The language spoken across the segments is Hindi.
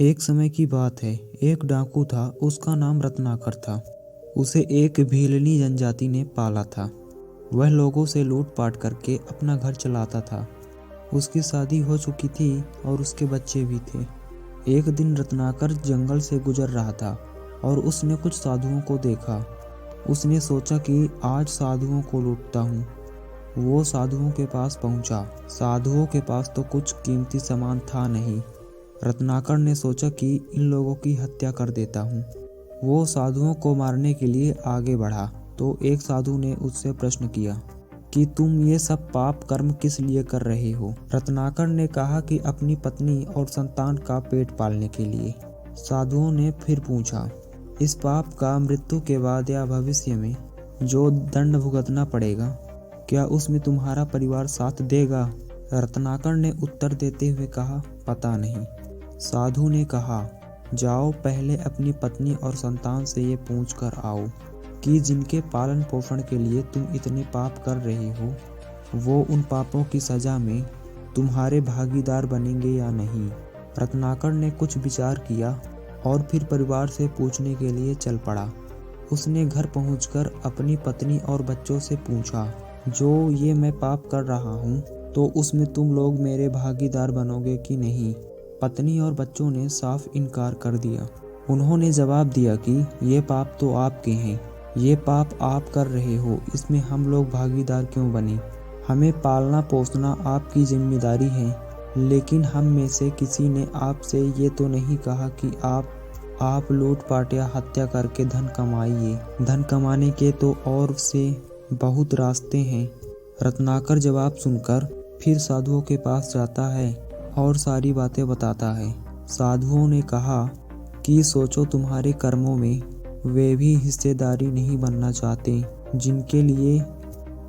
एक समय की बात है। एक डाकू था, उसका नाम रत्नाकर था। उसे एक भीलनी जनजाति ने पाला था। वह लोगों से लूट-पाट करके अपना घर चलाता था। उसकी शादी हो चुकी थी और उसके बच्चे भी थे। एक दिन रत्नाकर जंगल से गुजर रहा था और उसने कुछ साधुओं को देखा। उसने सोचा कि आज साधुओं को लूटता हूँ। वो साधुओं के पास पहुँचा। साधुओं के पास तो कुछ कीमती सामान था नहीं। रत्नाकर ने सोचा कि इन लोगों की हत्या कर देता हूँ। वो साधुओं को मारने के लिए आगे बढ़ा तो एक साधु ने उससे प्रश्न किया कि तुम ये सब पाप कर्म किस लिए कर रहे हो। रत्नाकर ने कहा कि अपनी पत्नी और संतान का पेट पालने के लिए। साधुओं ने फिर पूछा, इस पाप का मृत्यु के बाद या भविष्य में जो दंड भुगतना पड़ेगा, क्या उसमें तुम्हारा परिवार साथ देगा? रत्नाकर ने उत्तर देते हुए कहा, पता नहीं। साधु ने कहा, जाओ पहले अपनी पत्नी और संतान से ये पूछ कर आओ कि जिनके पालन पोषण के लिए तुम इतने पाप कर रहे हो, वो उन पापों की सजा में तुम्हारे भागीदार बनेंगे या नहीं। रत्नाकर ने कुछ विचार किया और फिर परिवार से पूछने के लिए चल पड़ा। उसने घर पहुंचकर अपनी पत्नी और बच्चों से पूछा, जो ये मैं पाप कर रहा हूँ तो उसमें तुम लोग मेरे भागीदार बनोगे कि नहीं? पत्नी और बच्चों ने साफ इनकार कर दिया। उन्होंने जवाब दिया कि ये पाप तो आपके हैं, ये पाप आप कर रहे हो, इसमें हम लोग भागीदार क्यों बने? हमें पालना पोसना आपकी जिम्मेदारी है, लेकिन हम में से किसी ने आपसे ये तो नहीं कहा कि आप लूट-पाट या हत्या करके धन कमाइए। धन कमाने के तो और से बहुत रास्ते हैं। रत्नाकर जवाब सुनकर फिर साधुओं के पास जाता है और सारी बातें बताता है। साधुओं ने कहा कि सोचो, तुम्हारे कर्मों में वे भी हिस्सेदारी नहीं बनना चाहते जिनके लिए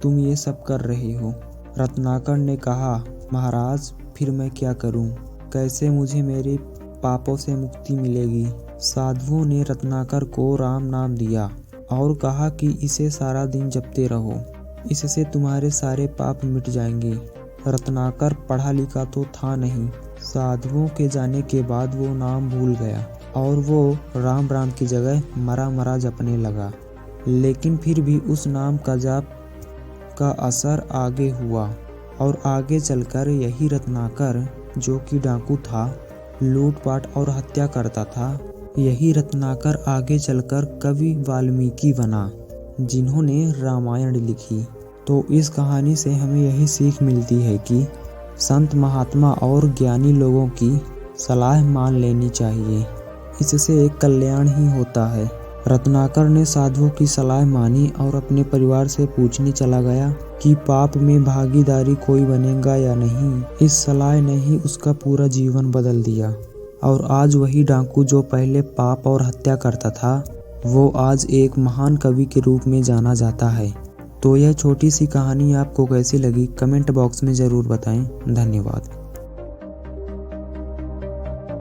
तुम ये सब कर रहे हो। रत्नाकर ने कहा, महाराज फिर मैं क्या करूं? कैसे मुझे मेरे पापों से मुक्ति मिलेगी? साधुओं ने रत्नाकर को राम नाम दिया और कहा कि इसे सारा दिन जपते रहो, इससे तुम्हारे सारे पाप मिट जाएंगे। रत्नाकर पढ़ा लिखा तो था नहीं। साधुओं के जाने के बाद वो नाम भूल गया और वो राम राम की जगह मरा मरा जपने लगा। लेकिन फिर भी उस नाम का जाप का असर आगे हुआ और आगे चलकर यही रत्नाकर, जो कि डाकू था, लूटपाट और हत्या करता था, यही रत्नाकर आगे चलकर कवि वाल्मीकि बना, जिन्होंने रामायण लिखी। तो इस कहानी से हमें यही सीख मिलती है कि संत महात्मा और ज्ञानी लोगों की सलाह मान लेनी चाहिए, इससे एक कल्याण ही होता है। रत्नाकर ने साधुओं की सलाह मानी और अपने परिवार से पूछने चला गया कि पाप में भागीदारी कोई बनेगा या नहीं। इस सलाह ने ही उसका पूरा जीवन बदल दिया और आज वही डाकू जो पहले पाप और हत्या करता था, वो आज एक महान कवि के रूप में जाना जाता है। तो यह छोटी सी कहानी आपको कैसी लगी, कमेंट बॉक्स में ज़रूर बताएं। धन्यवाद।